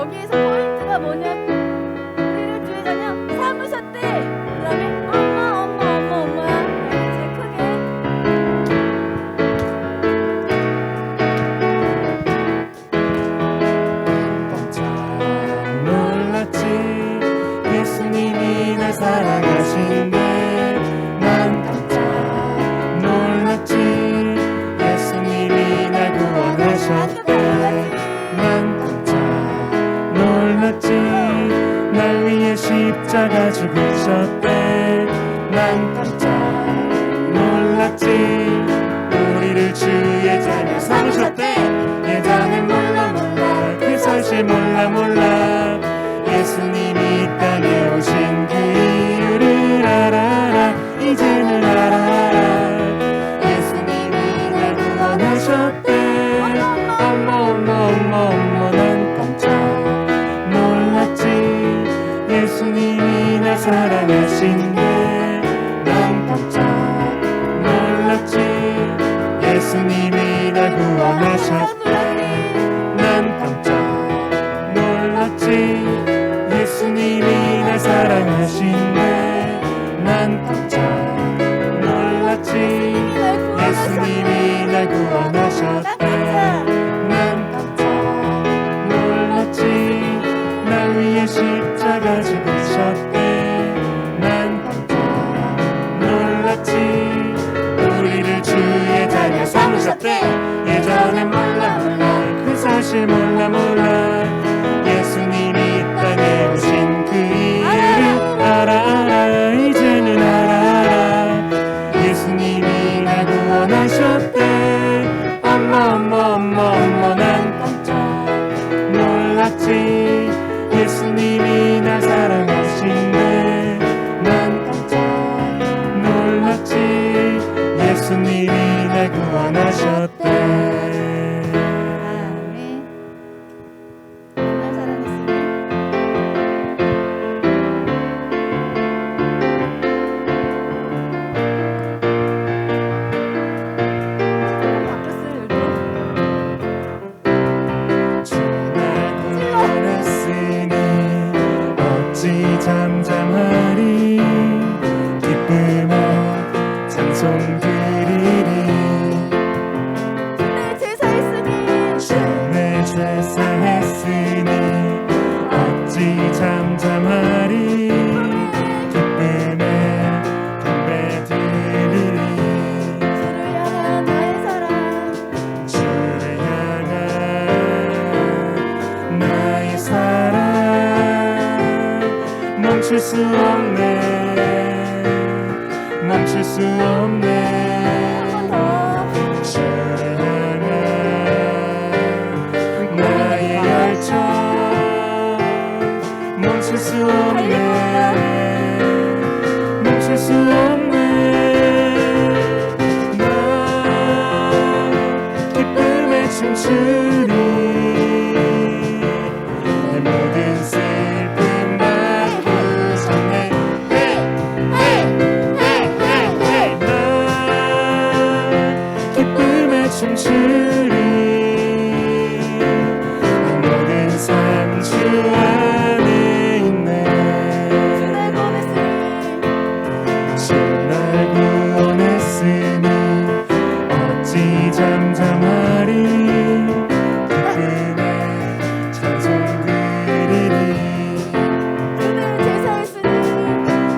여기에서 포인트가 뭐냐면 우리를 주의 자녀 삼으셨대. 그 다음에 엄마야. 이제 크게 깜짝 놀랐지. 예수님이 날 사랑하신대. 난 깜짝 놀랐지. 예수님이 날 구원하셨대. 난 깜짝 놀랐지. 날 위해 십자가 죽으셨대. 난 깜짝 놀랐지. 우리를 주의 자녀 삼으셨대. 예전엔 몰라 그 사실 몰라. 예수님이 이 땅에 오신 그 이유를 알아라. 이제는 알아라. 예수님이 날 구원하셨대. 어머 난 깜짝 놀랐지. 예수님이 날 사랑하신대. 난 깜짝 놀랐지. 예수님이 날 구원하셨대. 난 깜짝 놀랐지. 예수님이 날 사랑하신대. 난 깜짝 놀랐지. 예수님이 날 구원하셨대. 난 깜짝 놀랐지. 날 위해 십자가 죽으셨대. 난 깜짝 놀랐지. 우리를 주의 자녀 삼으셨대. 예전엔 몰라 그 사실 몰라. 예수님이 이 땅에 오신 그 이유를 알아. 이제는 알아. 예수님이 날 구원하셨대. 어머 난 깜짝 놀랐지. 예수님이 날 사랑하신대. 난 깜짝 놀랐지. 예수님이 날 구원하셨대. 잠잠하리. 기쁨의 찬송 드리리. 주내 제사했으니 어찌 잠잠하리. 기쁨의 담배 드리리. 주를 향한 나의 사랑 멈출 수 없네. 주를 향한 나의 열정 멈출 수 없네. 나 기쁨에 춤추리. 내 모든 슬픔 바꾸셨네. 춤추리. 모든 삶 주 안에 있네. 주 날 구원했으니 어찌 잠잠하리. 기쁨의 찬송 드리리.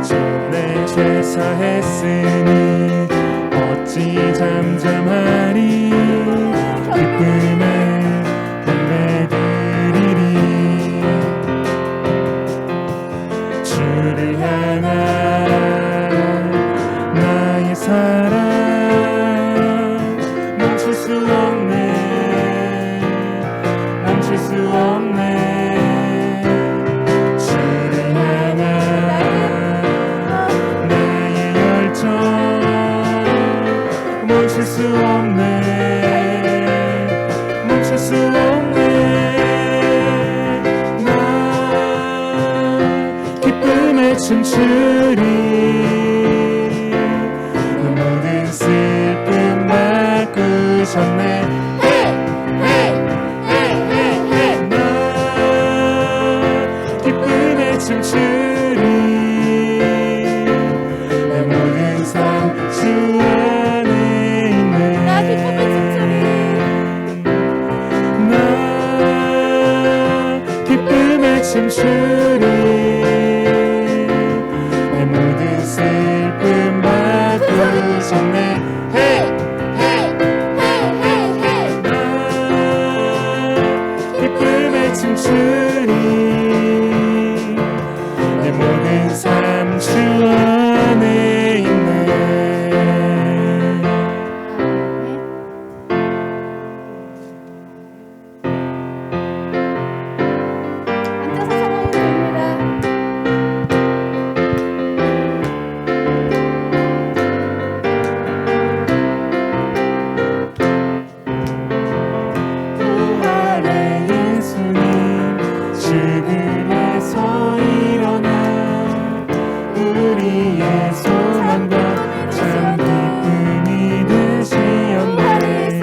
주내 제사했으니 어찌 잠잠하리. 기쁨의 담배 드리리. 주를 향한 나의 사랑 멈출 수 없네. 주를 향한 나의 열정 멈출 수 없네. 나 기쁨에 춤추리. 모든 슬픔 바꾸셨네. 나 춤추리 내 모든 슬픔 바꾸셨네 헤이 헤이 헤이 헤이 헤이 기쁨에 춤추리 내 모든 삶 주 안에 있네 앉아서 찬양해 드립니다. 부활의 예수님 죽음에서 일어나 우리의 소망과 참 기쁨이 되시었네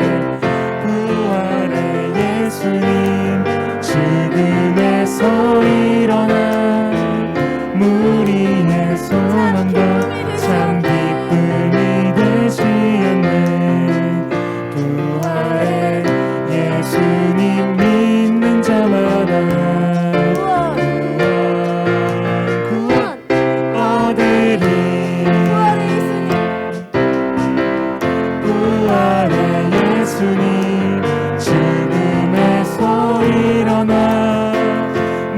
부활의 예수님 죽음에서 일어나 우리의 소망과 참 기쁨이 되시었네 부활의 예수님 믿는 자마다 구원 얻으리 부활의 예수님 죽음에서 일어나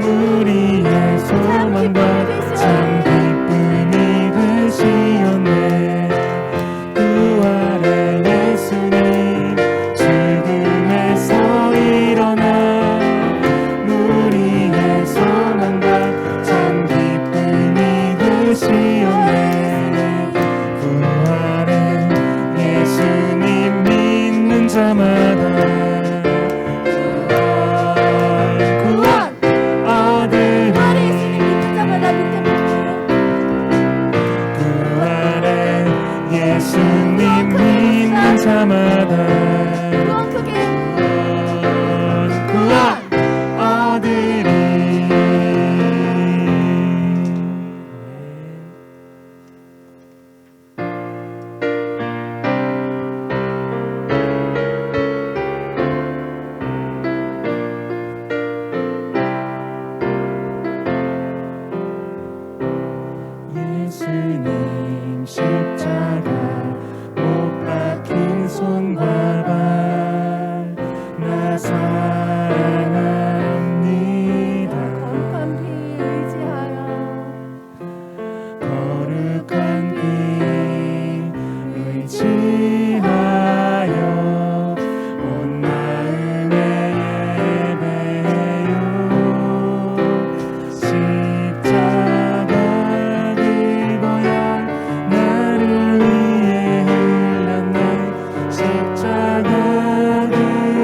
우리의 소망과 참 기쁨이 되시었네 부활의 예수님 죽음에서 일어나 우리의 소망과 참 기쁨이 되시었네 부활의 예수님 믿는 자마다 구원 얻으리 부활의 예수님 믿는 자마다 구원 얻으리 예수님 십자가 못 박힌 손과 발 나 사랑합니다 거룩한 피 의지하여 온 마음에 예배해요 십자가 그 보혈 나를 위해 흘렸네 십자가 그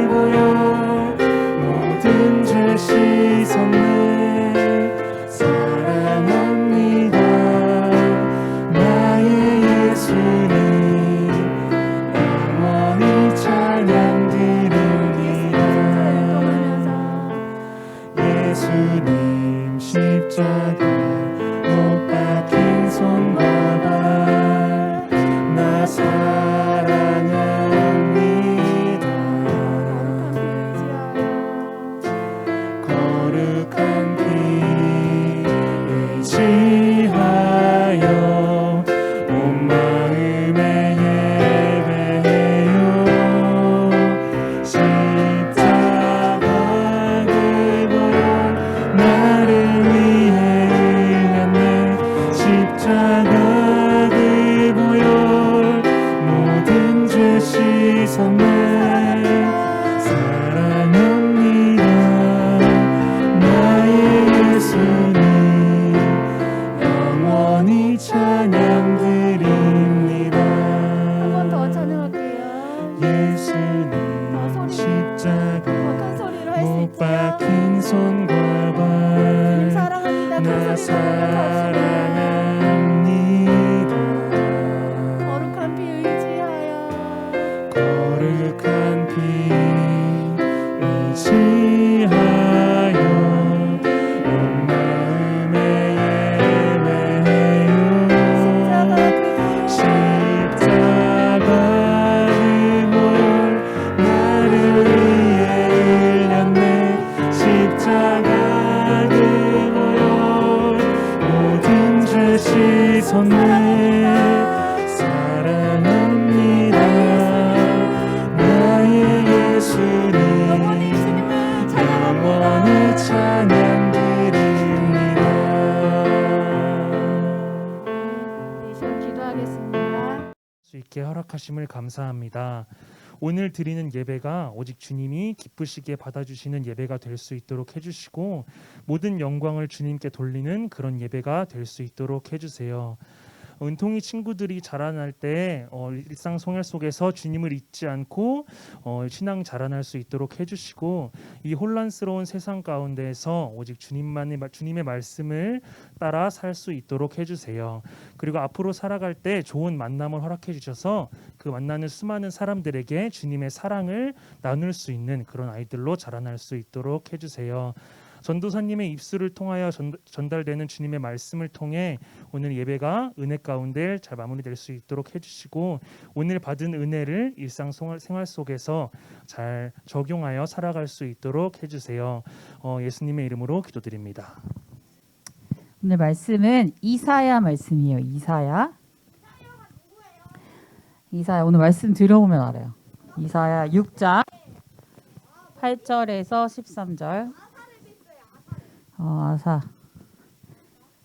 보혈 모든 죄 씻었네 사랑합니다 나의 예수님 영원히 찬양 드립니다 예수님 십자가 못 박힌 손과 발 나 사랑합니다 거룩한 피 의지하여 온 마음에 예배해요 십자가 그 보혈 나를 위해 흘렸네 십자가 그 보혈 모든 죄 씻었네 사랑합니다 나의 예수님 영원히 찬양 드립니다 한 번 더 찬양할게요. 예수님 십자가 못 박힌 손과 발 사랑합니다. 나 사랑합니다 거룩한 피 의지하여 거룩한 피 의지하여 온 마음에 예배해요 십자가 그 보혈 나를 위해 흘렸네 십자가 그 허락하심을 감사합니다. 오늘 드리는 예배가 오직 주님이 기쁘시게 받아주시는 예배가 될 수 있도록 해주시고 모든 영광을 주님께 돌리는 그런 예배가 될 수 있도록 해주세요. 은통이 친구들이 자라날 때 일상 생활 속에서 주님을 잊지 않고 신앙 자라날 수 있도록 해주시고 이 혼란스러운 세상 가운데에서 오직 주님의 말씀을 따라 살 수 있도록 해주세요. 그리고 앞으로 살아갈 때 좋은 만남을 허락해 주셔서 그 만나는 수많은 사람들에게 주님의 사랑을 나눌 수 있는 그런 아이들로 자라날 수 있도록 해주세요. 전도사님의 입술을 통하여 전달되는 주님의 말씀을 통해 오늘 예배가 은혜 가운데 잘 마무리될 수 있도록 해주시고 오늘 받은 은혜를 일상 생활 속에서 잘 적용하여 살아갈 수 있도록 해주세요. 예수님의 이름으로 기도드립니다. 오늘 말씀은 이사야 말씀이에요. 이사야 오늘 말씀 들어보면 알아요. 이사야 6장 8절에서 13절.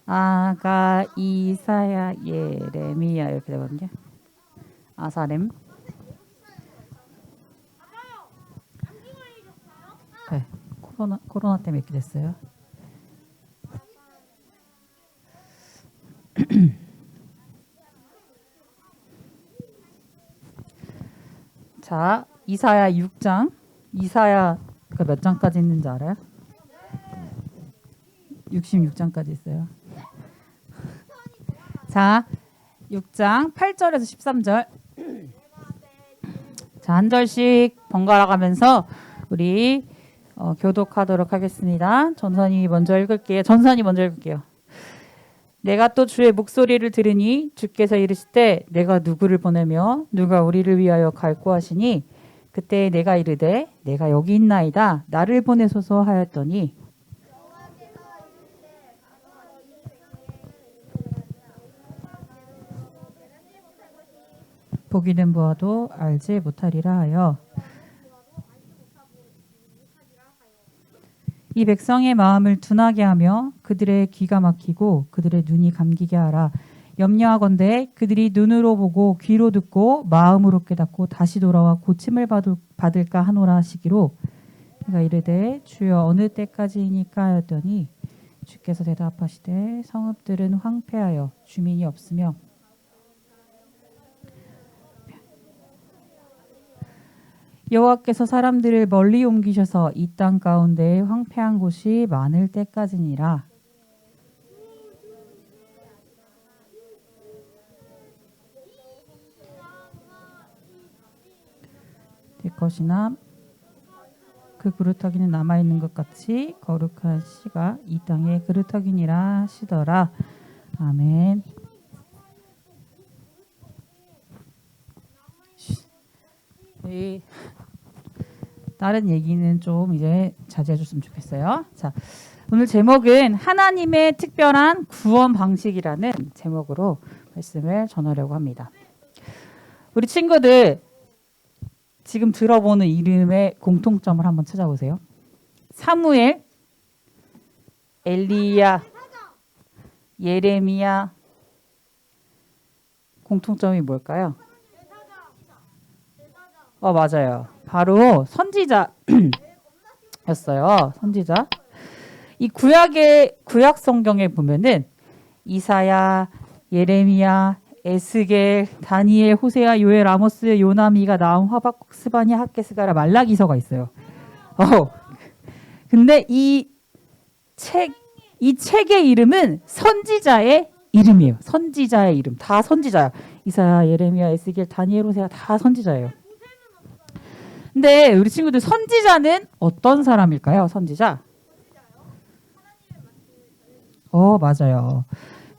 아가, 이사야, 예레미야 이렇게 되거든요. 아사렘. 네, 코로나 때문에 이렇게 됐어요. 자, 이사야 6장. 이사야가 몇 장까지 있는지 알아요? 66장까지 있어요. 자, 6장 8절에서 13절. 자, 한 절씩 번갈아 가면서 우리 교독하도록 하겠습니다. 전선이 먼저 읽을게요. 내가 또 주의 목소리를 들으니 주께서 이르시되 내가 누구를 보내며 누가 우리를 위하여 갈고 하시니 그때 내가 이르되 내가 여기 있나이다 나를 보내소서 하였더니 보기는 보아도 알지 못하리라 하여 이 백성의 마음을 둔하게 하며 그들의 귀가 막히고 그들의 눈이 감기게 하라. 염려하건대 그들이 눈으로 보고 귀로 듣고 마음으로 깨닫고 다시 돌아와 고침을 받을까 하노라 하시기로 내가 이르되 주여 어느 때까지이니까 하였더니 주께서 대답하시되 성읍들은 황폐하여 주민이 없으며 여호와께서 사람들을 멀리 옮기셔서 이 땅 가운데 황폐한 곳이 많을 때까지니라. 될 것이나 그 그루터기는 남아있는 것 같이 거룩한 씨가 이 땅의 그루터기니라 하시더라. 아멘. 다른 얘기는 좀 이제 자제해 줬으면 좋겠어요. 자, 오늘 제목은 하나님의 특별한 구원 방식이라는 제목으로 말씀을 전하려고 합니다. 우리 친구들 지금 들어보는 이름의 공통점을 한번 찾아보세요. 사무엘, 엘리야, 예레미야. 공통점이 뭘까요? 맞아요. 바로 선지자였어요. 선지자. 이 구약 성경에 보면은 이사야, 예레미야, 에스겔, 다니엘, 호세아, 요엘, 아모스, 요나미가, 나움, 하박국, 스바냐, 학개스가라, 말라기서가 있어요. 근데 이 책의 이름은 선지자의 이름이에요. 선지자의 이름. 다 선지자야. 이사야, 예레미야, 에스겔, 다니엘, 호세아 다 선지자예요. 근데 우리 친구들 선지자는 어떤 사람일까요? 선지자? 맞아요.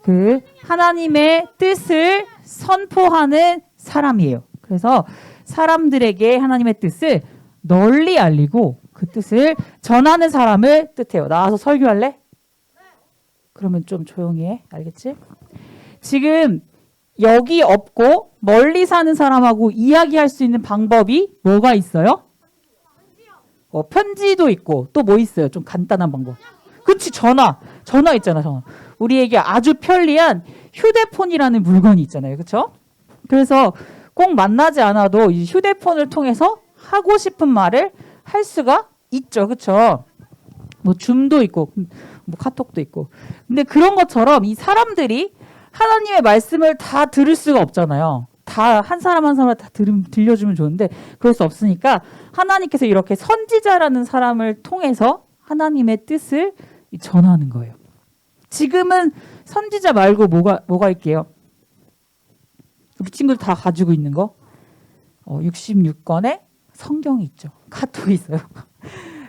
그 하나님의 뜻을 선포하는 사람이에요. 그래서 사람들에게 하나님의 뜻을 널리 알리고 그 뜻을 전하는 사람을 뜻해요. 나와서 설교할래? 그러면 좀 조용히 해. 알겠지? 지금 여기 없고 멀리 사는 사람하고 이야기할 수 있는 방법이 뭐가 있어요? 편지도 있고 또 뭐 있어요? 좀 간단한 방법. 그치, 전화 있잖아. 전화. 우리에게 아주 편리한 휴대폰이라는 물건이 있잖아요. 그렇죠? 그래서 꼭 만나지 않아도 이 휴대폰을 통해서 하고 싶은 말을 할 수가 있죠. 그렇죠? 뭐 줌도 있고 뭐 카톡도 있고. 근데 그런 것처럼 이 사람들이 하나님의 말씀을 다 들을 수가 없잖아요. 다 한 사람 한 사람 다 들려주면 좋은데 그럴 수 없으니까 하나님께서 이렇게 선지자라는 사람을 통해서 하나님의 뜻을 전하는 거예요. 지금은 선지자 말고 뭐가 있게요? 우리 친구들 다 가지고 있는 거 66권의 성경이 있죠. 카톡이 있어요.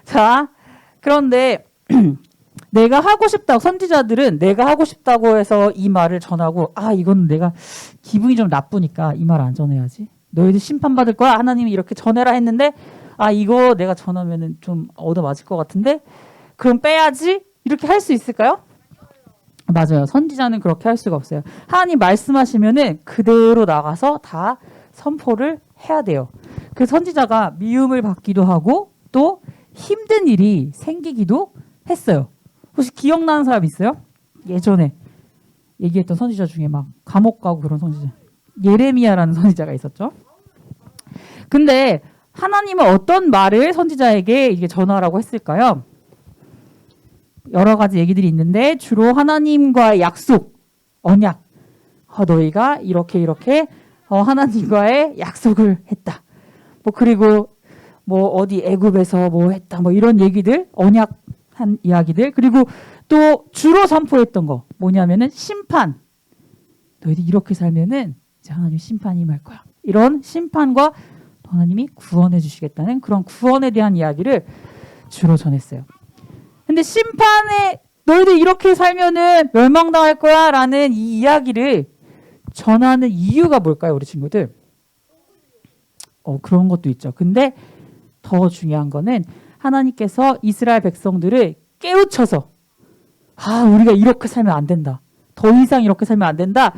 자, 그런데 내가 하고 싶다고 선지자들은 내가 하고 싶다고 해서 이 말을 전하고 이건 내가 기분이 좀 나쁘니까 이 말 안 전해야지. 너희들 심판받을 거야. 하나님이 이렇게 전해라 했는데 이거 내가 전하면은 좀 얻어맞을 것 같은데 그럼 빼야지. 이렇게 할 수 있을까요? 맞아요. 선지자는 그렇게 할 수가 없어요. 하나님 말씀하시면은 그대로 나가서 다 선포를 해야 돼요. 그 선지자가 미움을 받기도 하고 또 힘든 일이 생기기도 했어요. 혹시 기억나는 사람 있어요? 예전에 얘기했던 선지자 중에 막 감옥 가고 그런 선지자. 예레미야라는 선지자가 있었죠. 근데 하나님은 어떤 말을 선지자에게 이게 전하라고 했을까요? 여러 가지 얘기들이 있는데 주로 하나님과의 약속, 언약. 너희가 이렇게 하나님과의 약속을 했다. 그리고 어디 애굽에서 했다. 이런 얘기들, 언약한 이야기들. 그리고 또 주로 선포했던 거 뭐냐면은 심판. 너희들 이렇게 살면은 이제 하나님 심판이 임할 거야. 이런 심판과 하나님이 구원해 주시겠다는 그런 구원에 대한 이야기를 주로 전했어요. 근데 심판에 너희들 이렇게 살면은 멸망당할 거야 라는 이 이야기를 전하는 이유가 뭘까요, 우리 친구들? 그런 것도 있죠. 근데 더 중요한 거는 하나님께서 이스라엘 백성들을 깨우쳐서 우리가 이렇게 살면 안 된다. 더 이상 이렇게 살면 안 된다.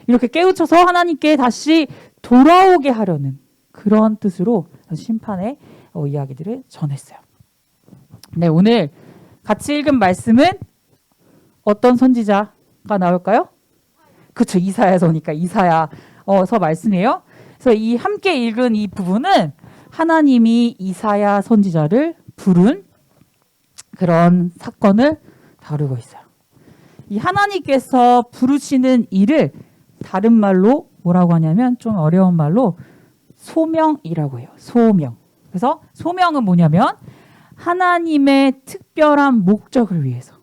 이렇게 깨우쳐서 하나님께 다시 돌아오게 하려는 그런 뜻으로 심판의 이야기들을 전했어요. 네, 오늘 같이 읽은 말씀은 어떤 선지자가 나올까요? 그렇죠. 이사야서니까 이사야서 말씀이에요. 그래서 이 함께 읽은 이 부분은 하나님이 이사야 선지자를 부른 그런 사건을 다루고 있어요. 이 하나님께서 부르시는 일을 다른 말로 뭐라고 하냐면 좀 어려운 말로 소명이라고 해요. 소명. 그래서 소명은 뭐냐면 하나님의 특별한 목적을 위해서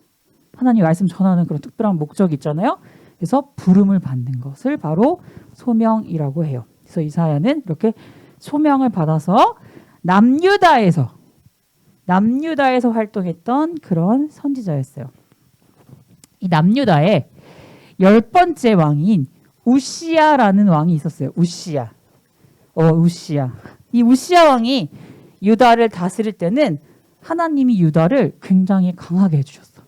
하나님 말씀 전하는 그런 특별한 목적이 있잖아요. 그래서 부름을 받는 것을 바로 소명이라고 해요. 그래서 이사야는 이렇게 소명을 받아서 남유다에서 활동했던 그런 선지자였어요. 이 남유다에 10번째 왕인 우시야라는 왕이 있었어요. 우시야. 이 우시야 왕이 유다를 다스릴 때는 하나님이 유다를 굉장히 강하게 해주셨어.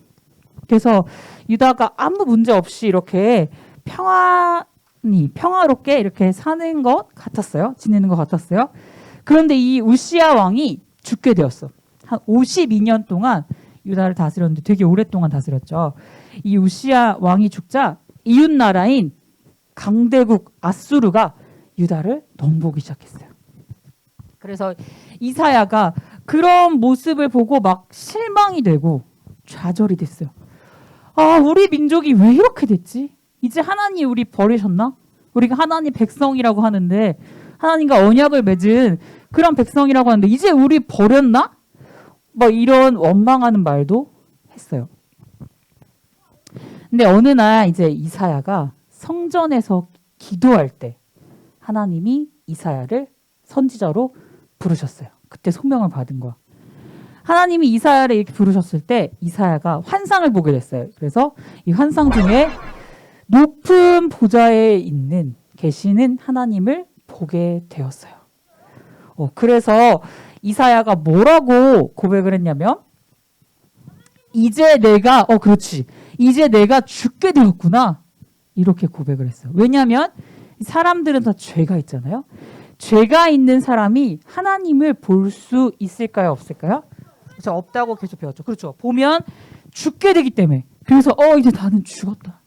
그래서 유다가 아무 문제 없이 이렇게 평화롭게 이렇게 사는 것 같았어요. 지내는 것 같았어요. 그런데 이 우시야 왕이 죽게 되었어. 한 52년 동안 유다를 다스렸는데 되게 오랫동안 다스렸죠. 이 우시야 왕이 죽자 이웃 나라인 강대국 아수르가 유다를 넘보기 시작했어요. 그래서 이사야가 그런 모습을 보고 막 실망이 되고 좌절이 됐어요. 우리 민족이 왜 이렇게 됐지? 이제 하나님 우리 버리셨나? 우리가 하나님 백성이라고 하는데 하나님과 언약을 맺은 그런 백성이라고 하는데 이제 우리 버렸나? 이런 원망하는 말도 했어요. 근데 어느 날 이제 이사야가 성전에서 기도할 때 하나님이 이사야를 선지자로 부르셨어요. 그때 소명을 받은 거야. 하나님이 이사야를 이렇게 부르셨을 때 이사야가 환상을 보게 됐어요. 그래서 이 환상 중에 높은 보좌에 계시는 하나님을 보게 되었어요. 그래서 이사야가 뭐라고 고백을 했냐면 이제 내가 죽게 되었구나 이렇게 고백을 했어요. 왜냐하면 사람들은 다 죄가 있잖아요. 죄가 있는 사람이 하나님을 볼 수 있을까요, 없을까요? 그래서 없다고 계속 배웠죠. 그렇죠. 보면 죽게 되기 때문에. 그래서 이제 나는 죽었다.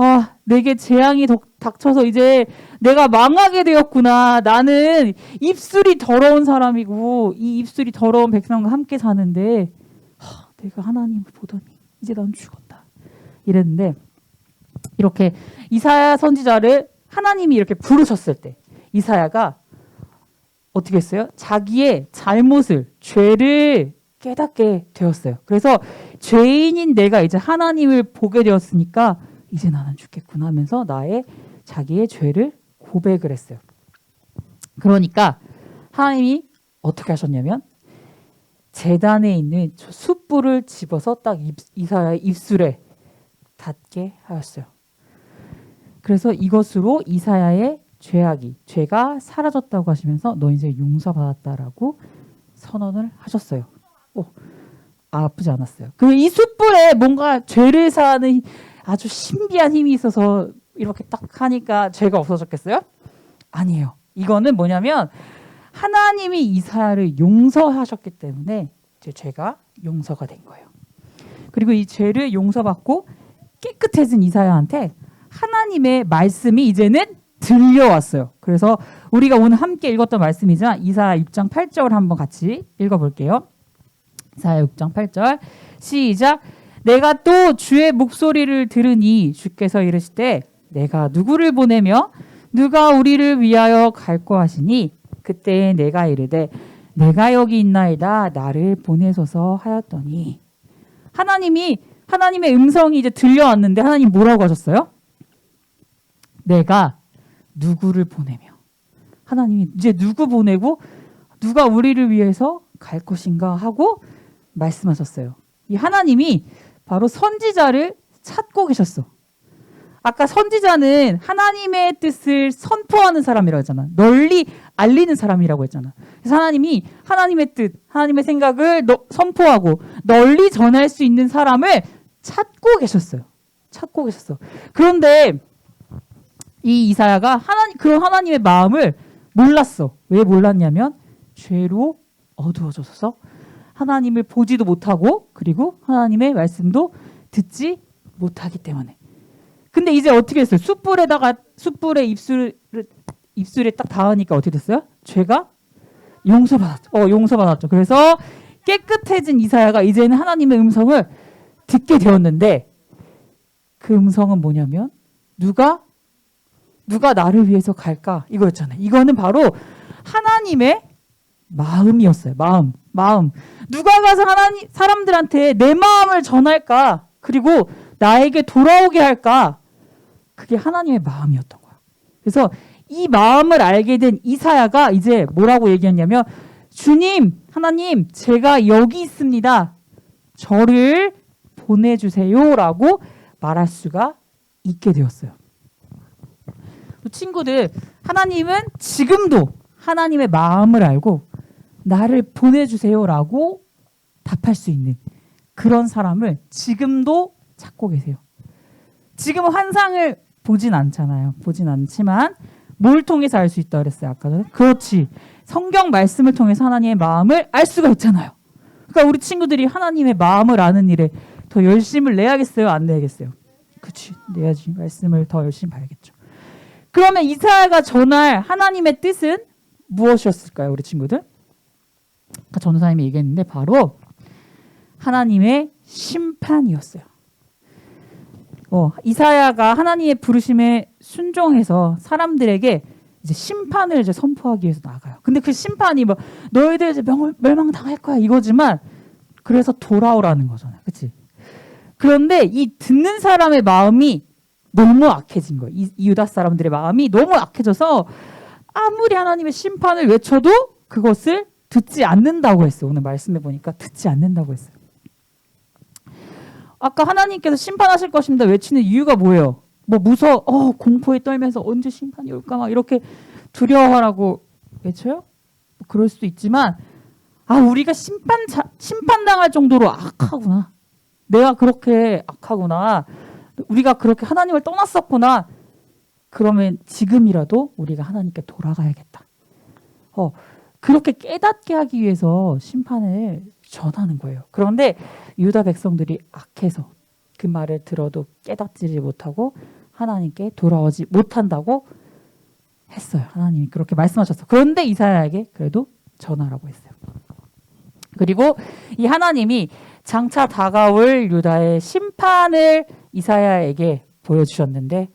아, 내게 재앙이 닥쳐서 이제 내가 망하게 되었구나. 나는 입술이 더러운 사람이고 이 입술이 더러운 백성과 함께 사는데 내가 하나님을 보더니 이제 난 죽었다. 이랬는데 이렇게 이사야 선지자를 하나님이 이렇게 부르셨을 때 이사야가 어떻게 했어요? 자기의 잘못을, 죄를 깨닫게 되었어요. 그래서 죄인인 내가 이제 하나님을 보게 되었으니까 이제 나는 죽겠구나 하면서 자기의 죄를 고백을 했어요. 그러니까 하나님이 어떻게 하셨냐면 제단에 있는 저 숯불을 집어서 딱 이사야의 입술에 닿게 하였어요. 그래서 이것으로 이사야의 죄가 사라졌다고 하시면서 너 이제 용서받았다라고 선언을 하셨어요. 아프지 않았어요. 그 이 숯불에 뭔가 죄를 사는 아주 신비한 힘이 있어서 이렇게 딱 하니까 죄가 없어졌겠어요? 아니에요. 이거는 뭐냐면 하나님이 이사야를 용서하셨기 때문에 이제 죄가 용서가 된 거예요. 그리고 이 죄를 용서받고 깨끗해진 이사야한테 하나님의 말씀이 이제는 들려왔어요. 그래서 우리가 오늘 함께 읽었던 말씀이지만 이사야 6장 8절 한번 같이 읽어볼게요. 이사야 6장 8절 시작. 내가 또 주의 목소리를 들으니 주께서 이르시되 내가 누구를 보내며 누가 우리를 위하여 갈고 하시니 그때에 내가 이르되 내가 여기 있나이다 나를 보내소서 하였더니 하나님의 음성이 이제 들려왔는데 하나님 뭐라고 하셨어요? 내가 누구를 보내며 하나님이 이제 누구 보내고 누가 우리를 위해서 갈 것인가 하고 말씀하셨어요. 이 하나님이 바로 선지자를 찾고 계셨어. 아까 선지자는 하나님의 뜻을 선포하는 사람이라고 했잖아. 널리 알리는 사람이라고 했잖아. 그래서 하나님이 하나님의 뜻, 하나님의 생각을 선포하고 널리 전할 수 있는 사람을 찾고 계셨어요. 찾고 계셨어. 그런데 이 이사야가 그런 하나님의 마음을 몰랐어. 왜 몰랐냐면 죄로 어두워져서 하나님을 보지도 못하고 그리고 하나님의 말씀도 듣지 못하기 때문에. 근데 이제 어떻게 했어요? 숯불에 입술에 딱 닿으니까 어떻게 됐어요? 죄가 용서받았죠. 그래서 깨끗해진 이사야가 이제는 하나님의 음성을 듣게 되었는데 그 음성은 뭐냐면 누가 나를 위해서 갈까? 이거였잖아요. 이거는 바로 하나님의 마음이었어요. 마음. 누가 가서 사람들한테 내 마음을 전할까? 그리고 나에게 돌아오게 할까? 그게 하나님의 마음이었던 거야. 그래서 이 마음을 알게 된 이사야가 이제 뭐라고 얘기했냐면 주님, 하나님, 제가 여기 있습니다. 저를 보내주세요라고 말할 수가 있게 되었어요. 친구들, 하나님은 지금도 하나님의 마음을 알고 나를 보내주세요라고 답할 수 있는 그런 사람을 지금도 찾고 계세요. 지금은 환상을 보진 않잖아요. 보진 않지만 뭘 통해서 알 수 있다 그랬어요? 아까 전에? 그렇지. 성경 말씀을 통해서 하나님의 마음을 알 수가 있잖아요. 그러니까 우리 친구들이 하나님의 마음을 아는 일에 더 열심을 내야겠어요? 안 내야겠어요? 그렇지. 내야지. 말씀을 더 열심히 봐야겠죠. 그러면 이사야가 전할 하나님의 뜻은 무엇이었을까요? 우리 친구들? 아까 전도사님이 얘기했는데 바로 하나님의 심판이었어요. 이사야가 하나님의 부르심에 순종해서 사람들에게 이제 심판을 이제 선포하기 위해서 나가요. 근데 그 심판이 뭐 너희들 이제 멸망당할 거야 이거지만 그래서 돌아오라는 거잖아요. 그렇지? 그런데 이 듣는 사람의 마음이 너무 악해진 거예요. 이 유다 사람들의 마음이 너무 악해져서 아무리 하나님의 심판을 외쳐도 그것을 듣지 않는다고 했어요. 오늘 말씀해 보니까 듣지 않는다고 했어요. 아까 하나님께서 심판하실 것입니다 외치는 이유가 뭐예요? 뭐 공포에 떨면서 언제 심판이 올까 막 이렇게 두려워하라고 외쳐요? 뭐 그럴 수도 있지만 우리가 심판당할 정도로 악하구나. 내가 그렇게 악하구나. 우리가 그렇게 하나님을 떠났었구나. 그러면 지금이라도 우리가 하나님께 돌아가야겠다. 그렇게 깨닫게 하기 위해서 심판을 전하는 거예요. 그런데 유다 백성들이 악해서 그 말을 들어도 깨닫지 못하고 하나님께 돌아오지 못한다고 했어요. 하나님이 그렇게 말씀하셨어요. 그런데 이사야에게 그래도 전하라고 했어요. 그리고 이 하나님이 장차 다가올 유다의 심판을 이사야에게 보여주셨는데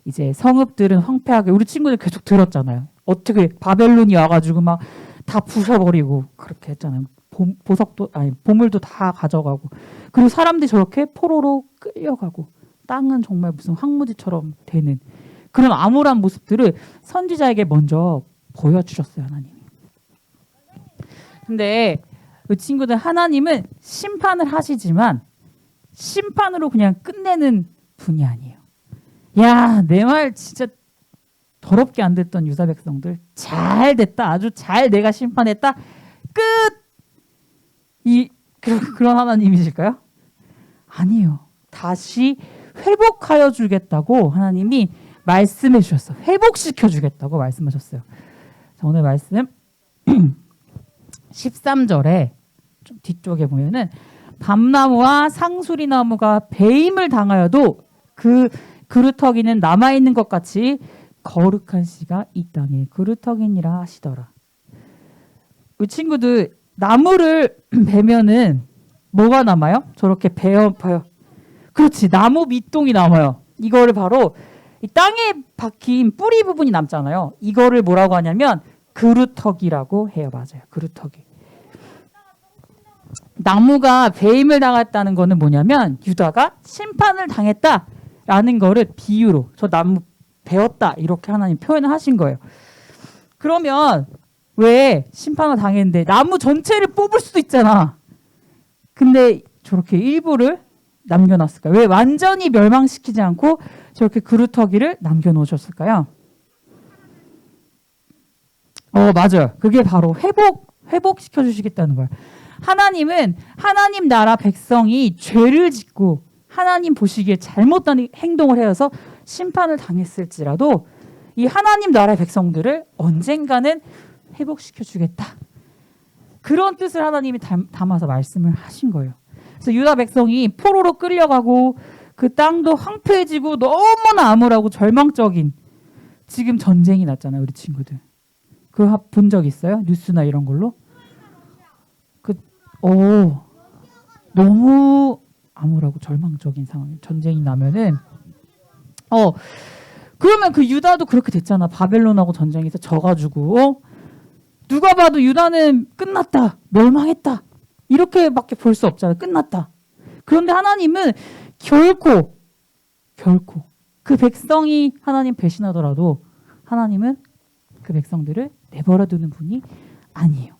이제 성읍들은 황폐하게 우리 친구들 계속 들었잖아요. 어떻게 바벨론이 와가지고 막 다 부셔버리고 그렇게 했잖아요. 보석도 아니 보물도 다 가져가고 그리고 사람들이 저렇게 포로로 끌려가고 땅은 정말 무슨 황무지처럼 되는 그런 암울한 모습들을 선지자에게 먼저 보여주셨어요. 하나님이. 근데 그 친구들 하나님은 심판을 하시지만 심판으로 그냥 끝내는 분이 아니에요. 야, 내 말 진짜 더럽게 안 됐던 유다 백성들 잘 됐다. 아주 잘 내가 심판했다. 끝! 그런 하나님이실까요? 아니에요. 다시 회복하여 주겠다고 하나님이 말씀해 주셨어요. 회복시켜 주겠다고 말씀하셨어요. 자, 오늘 말씀 13절에 좀 뒤쪽에 보면은 밤나무와 상수리나무가 배임을 당하여도 그 그루터기는 남아있는 것 같이 거룩한 씨가 이 땅에 그루터기니라 하시더라. 우리 친구들 나무를 베면은 뭐가 남아요? 저렇게 베어. 그렇지, 나무 밑동이 남아요. 이거를 바로 이 땅에 박힌 뿌리 부분이 남잖아요. 이거를 뭐라고 하냐면 그루터기라고 해요. 맞아요, 그루터기. 나무가 배임을 당했다는 거는 뭐냐면 유다가 심판을 당했다라는 거를 비유로 저 나무 베었다 이렇게 하나님 표현을 하신 거예요. 그러면 왜 심판을 당했는데 나무 전체를 뽑을 수도 있잖아. 근데 저렇게 일부를 남겨놨을까요? 왜 완전히 멸망시키지 않고 저렇게 그루터기를 남겨놓으셨을까요? 맞아요. 그게 바로 회복시켜 주시겠다는 거예요. 하나님은 하나님 나라 백성이 죄를 짓고 하나님 보시기에 잘못된 행동을 해서 심판을 당했을지라도 이 하나님 나라의 백성들을 언젠가는 회복시켜 주겠다. 그런 뜻을 하나님이 담아서 말씀을 하신 거예요. 그래서 유다 백성이 포로로 끌려가고 그 땅도 황폐해지고 너무나 암울하고 절망적인 지금 전쟁이 났잖아요. 우리 친구들. 그거 본 적 있어요? 뉴스나 이런 걸로? 너무 암울하고 절망적인 상황, 전쟁이 나면은 그러면 그 유다도 그렇게 됐잖아. 바벨론하고 전쟁에서 져가지고 누가 봐도 유다는 끝났다, 멸망했다 이렇게밖에 볼 수 없잖아. 끝났다. 그런데 하나님은 결코 그 백성이 하나님 배신하더라도 하나님은 그 백성들을 내버려 두는 분이 아니에요.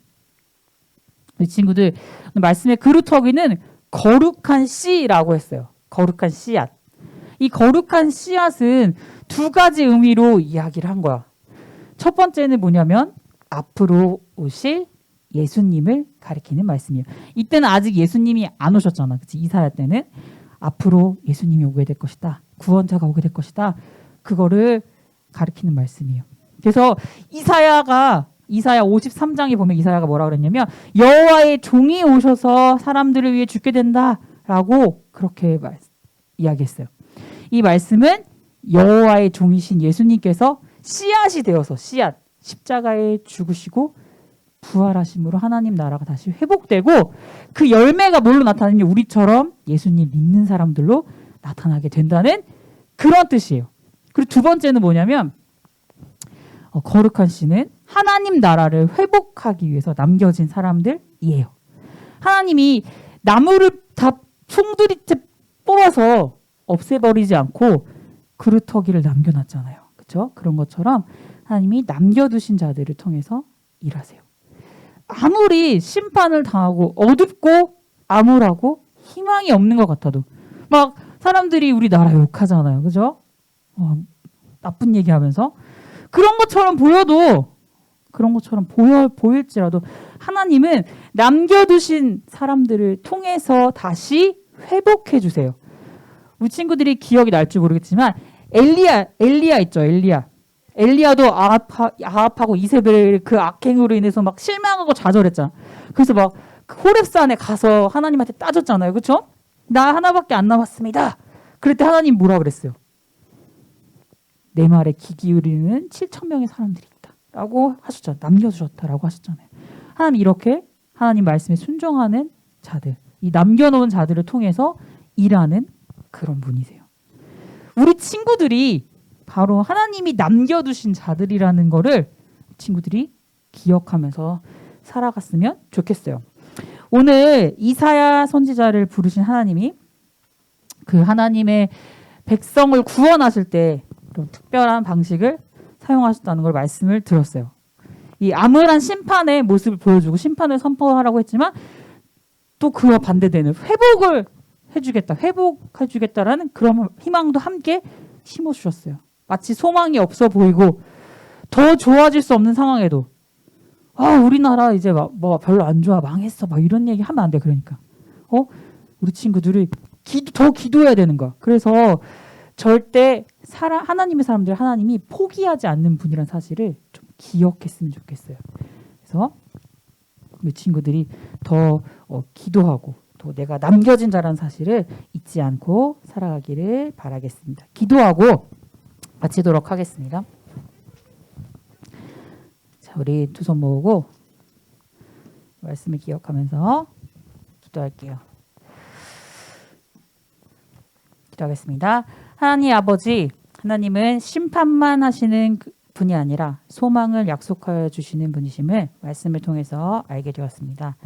우리 친구들 말씀의 그루터기는 거룩한 씨라고 했어요. 거룩한 씨앗. 이 거룩한 씨앗은 두 가지 의미로 이야기를 한 거야. 첫 번째는 뭐냐면 앞으로 오실 예수님을 가리키는 말씀이에요. 이때는 아직 예수님이 안 오셨잖아. 그치? 이사야 때는 앞으로 예수님이 오게 될 것이다. 구원자가 오게 될 것이다. 그거를 가리키는 말씀이에요. 그래서 이사야 53장에 보면 이사야가 뭐라 그랬냐면 여호와의 종이 오셔서 사람들을 위해 죽게 된다라고 그렇게 이야기했어요. 이 말씀은 여호와의 종이신 예수님께서 씨앗이 되어서 십자가에 죽으시고 부활하심으로 하나님 나라가 다시 회복되고 그 열매가 뭘로 나타나냐면 우리처럼 예수님 믿는 사람들로 나타나게 된다는 그런 뜻이에요. 그리고 두 번째는 뭐냐면 거룩한 씨는 하나님 나라를 회복하기 위해서 남겨진 사람들이에요. 하나님이 나무를 다 송두리째 뽑아서 없애버리지 않고 그루터기를 남겨놨잖아요. 그렇죠? 그런 것처럼 하나님이 남겨두신 자들을 통해서 일하세요. 아무리 심판을 당하고 어둡고 암울하고 희망이 없는 것 같아도 막 사람들이 우리 나라 욕하잖아요. 그죠? 나쁜 얘기하면서 그런 것처럼 보일지라도 하나님은 남겨두신 사람들을 통해서 다시 회복해 주세요. 우리 친구들이 기억이 날 줄 모르겠지만 엘리야 있죠. 엘리야도 아합하고 이세벨 그 악행으로 인해서 막 실망하고 좌절했잖아. 그래서 막 호렙산에 가서 하나님한테 따졌잖아요. 그렇죠? 나 하나밖에 안 남았습니다. 그럴 때 하나님 뭐라 그랬어요? 내 말에 귀 기울이는 7천 명의 사람들이 있다라고 하셨죠. 남겨주셨다라고 하셨잖아요. 하나님 이렇게 하나님 말씀에 순종하는 자들, 이 남겨놓은 자들을 통해서 일하는 그런 분이세요. 우리 친구들이 바로 하나님이 남겨두신 자들이라는 거를 친구들이 기억하면서 살아갔으면 좋겠어요. 오늘 이사야 선지자를 부르신 하나님이 그 하나님의 백성을 구원하실 때 좀 특별한 방식을 사용하셨다는 걸 말씀을 들었어요. 이 암울한 심판의 모습을 보여주고 심판을 선포하라고 했지만 또 그와 반대되는 회복을 해주겠다, 회복해주겠다라는 그런 희망도 함께 심어주셨어요. 마치 소망이 없어 보이고 더 좋아질 수 없는 상황에도 우리나라 이제 뭐 별로 안 좋아, 망했어, 막 이런 얘기 하면 안 돼. 그러니까 우리 친구들이 더 기도해야 되는 거야. 그래서 절대 하나님의 사람들, 하나님이 포기하지 않는 분이란 사실을 좀 기억했으면 좋겠어요. 그래서 우리 친구들이 더 기도하고 또 내가 남겨진 자라는 사실을 잊지 않고 살아가기를 바라겠습니다. 기도하고 마치도록 하겠습니다. 자, 우리 두 손 모으고 말씀을 기억하면서 기도할게요. 기도하겠습니다. 하나님 아버지, 하나님은 심판만 하시는 분이 아니라 소망을 약속하여 주시는 분이심을 말씀을 통해서 알게 되었습니다.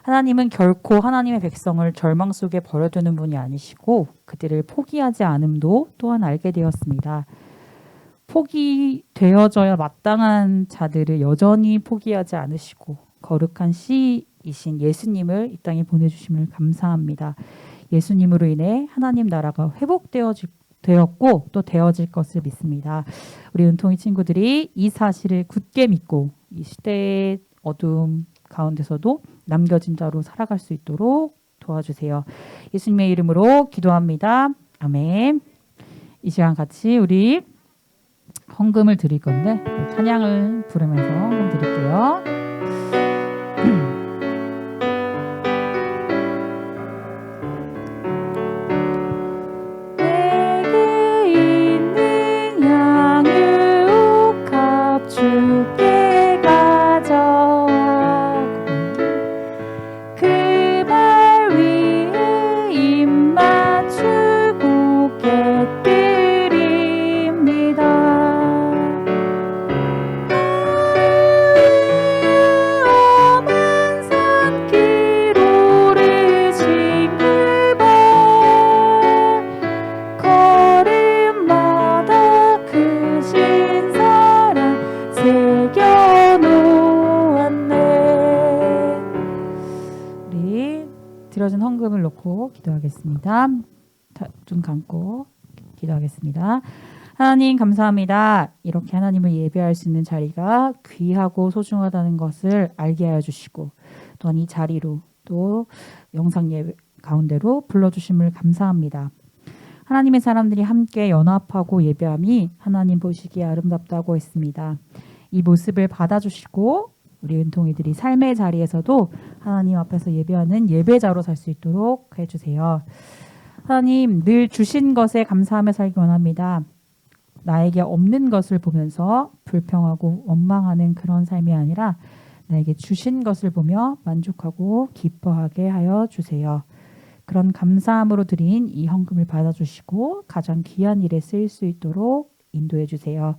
하나님은 결코 하나님의 백성을 절망 속에 버려두는 분이 아니시고 그들을 포기하지 않음도 또한 알게 되었습니다. 포기되어져야 마땅한 자들을 여전히 포기하지 않으시고 거룩한 씨이신 예수님을 이 땅에 보내주심을 감사합니다. 예수님으로 인해 하나님 나라가 회복되었고 또 되어질 것을 믿습니다. 우리 은통이 친구들이 이 사실을 굳게 믿고 이 시대의 어두움 가운데서도 남겨진 자로 살아갈 수 있도록 도와주세요. 예수님의 이름으로 기도합니다. 아멘. 이 시간 같이 우리 헌금을 드릴 건데 찬양을 부르면서 헌금 드릴게요. 드려진 헌금을 놓고 기도하겠습니다. 눈 감고 기도하겠습니다. 하나님 감사합니다. 이렇게 하나님을 예배할 수 있는 자리가 귀하고 소중하다는 것을 알게 하여 주시고 또한 이 자리로 또 영상 예배 가운데로 불러주심을 감사합니다. 하나님의 사람들이 함께 연합하고 예배함이 하나님 보시기에 아름답다고 했습니다. 이 모습을 받아주시고 우리 은통이들이 삶의 자리에서도 하나님 앞에서 예배하는 예배자로 살 수 있도록 해주세요. 하나님 늘 주신 것에 감사하며 살기 원합니다. 나에게 없는 것을 보면서 불평하고 원망하는 그런 삶이 아니라 나에게 주신 것을 보며 만족하고 기뻐하게 하여 주세요. 그런 감사함으로 드린 이 헌금을 받아주시고 가장 귀한 일에 쓰일 수 있도록 인도해 주세요.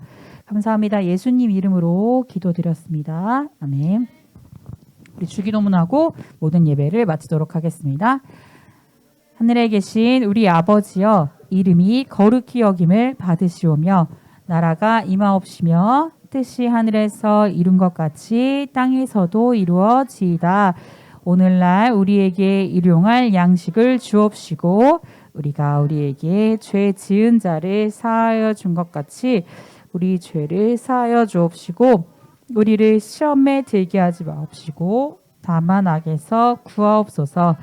감사합니다. 예수님 이름으로 기도드렸습니다. 아멘. 우리 주기도문하고 모든 예배를 마치도록 하겠습니다. 하늘에 계신 우리 아버지여, 이름이 거룩히 여김을 받으시오며 나라가 임하옵시며 뜻이 하늘에서 이룬 것 같이 땅에서도 이루어지이다. 오늘날 우리에게 일용할 양식을 주옵시고 우리가 우리에게 죄 지은 자를 사하여 준 것 같이 우리 죄를 사하여 주옵시고 우리를 시험에 들게 하지 마옵시고 다만 악에서 구하옵소서.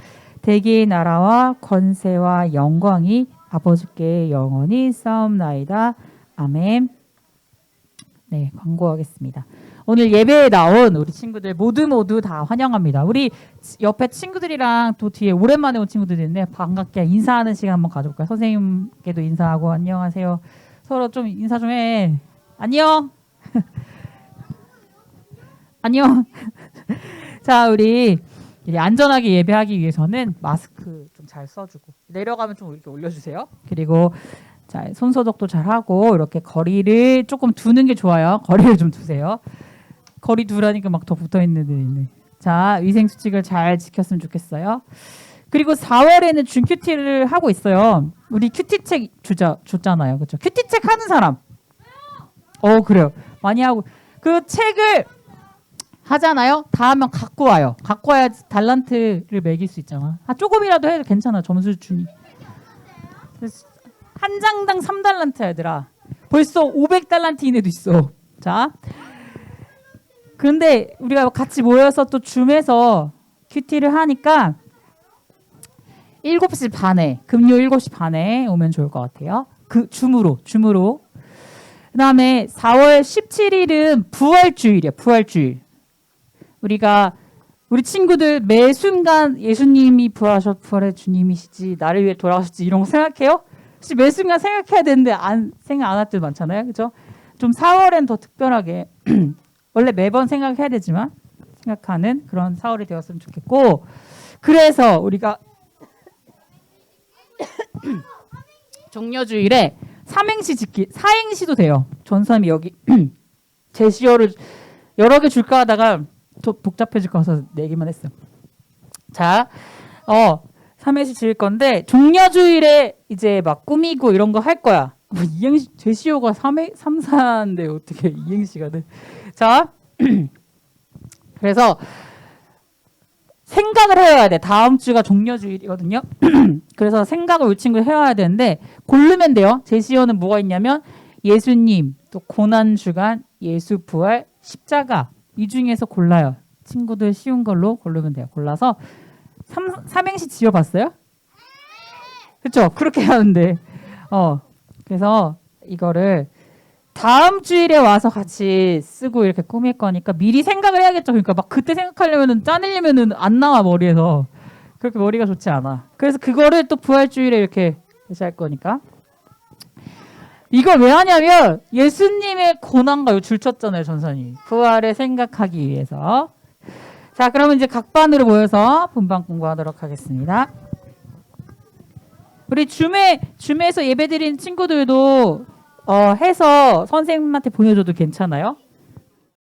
대개의 나라와 권세와 영광이 아버지께 영원히 싸움나이다. 아멘. 네, 광고하겠습니다. 오늘 예배에 나온 우리 친구들 모두 다 환영합니다. 우리 옆에 친구들이랑 또 뒤에 오랜만에 온 친구들이 있는데 반갑게 인사하는 시간 한번 가져볼까요? 선생님께도 인사하고 안녕하세요. 서로 좀 인사 좀 해. 안녕. 안녕. 자, 우리 안전하게 예배하기 위해서는 마스크 좀 잘 써주고 내려가면 좀 이렇게 올려주세요. 그리고 자, 손 소독도 잘 하고 이렇게 거리를 조금 두는 게 좋아요. 거리를 좀 두세요. 거리 두라니까 막 더 붙어 있는 애들 있네. 자, 위생 수칙을 잘 지켰으면 좋겠어요. 그리고 4월에는 준 큐티를 하고 있어요. 우리 큐티 책 줬잖아요. 그렇죠? 큐티 책 하는 사람. 그래요. 많이 하고 그 책을 하잖아요. 다 하면 갖고 와요. 갖고 와야 달란트를 매길 수 있잖아. 조금이라도 해도 괜찮아. 점수 주니. 한 장당 3달란트 얘들아. 벌써 500달란트 이내도 있어. 자. 그런데 우리가 같이 모여서 또 줌에서 큐티를 하니까 7시 반에 금요 7시 반에 오면 좋을 것 같아요. 그 줌으로. 그다음에 4월 17일은 부활주일이야. 부활주일. 우리 친구들 매 순간 예수님이 부활의 주님이시지 나를 위해 돌아가셨지 이런 거 생각해요? 혹시 매 순간 생각해야 되는데 생각 안 할 때도 많잖아요. 그렇죠? 좀 4월엔 더 특별하게 원래 매번 생각해야 되지만 생각하는 그런 4월이 되었으면 좋겠고 그래서 우리가 종려주일에 사행시도 돼요. 전사님이 여기 제시어를 여러 개 줄까 하다가 복잡해질 것 같아서 4개만 했어요. 자, 3행시 지을 건데 종려주일에 이제 막 꾸미고 이런 거 할 거야. 이행시 제시어가 3사인데 어떻게 이행시가 돼? 자, 그래서 생각을 해야 돼. 다음 주가 종려주일이거든요. 그래서 생각을 우리 친구 해와야 되는데 고르면 돼요. 제시어는 뭐가 있냐면 예수님, 또 고난주간, 예수 부활, 십자가 이 중에서 골라요. 친구들 쉬운 걸로 고르면 돼요. 골라서 삼행시 지어봤어요? 그렇죠? 그렇게 하는데 그래서 이거를 다음 주일에 와서 같이 쓰고 이렇게 꾸밀 거니까 미리 생각을 해야겠죠. 그러니까 막 그때 생각하려면은 짜내려면은 안 나와 머리에서 그렇게 머리가 좋지 않아. 그래서 그거를 또 부활주일에 이렇게 제시할 거니까 이걸 왜 하냐면 예수님의 고난과 줄 쳤잖아요. 전사님 부활을 생각하기 위해서. 자, 그러면 이제 각 반으로 모여서 분반 공부하도록 하겠습니다. 우리 줌에서 예배드리는 친구들도 해서 선생님한테 보내줘도 괜찮아요?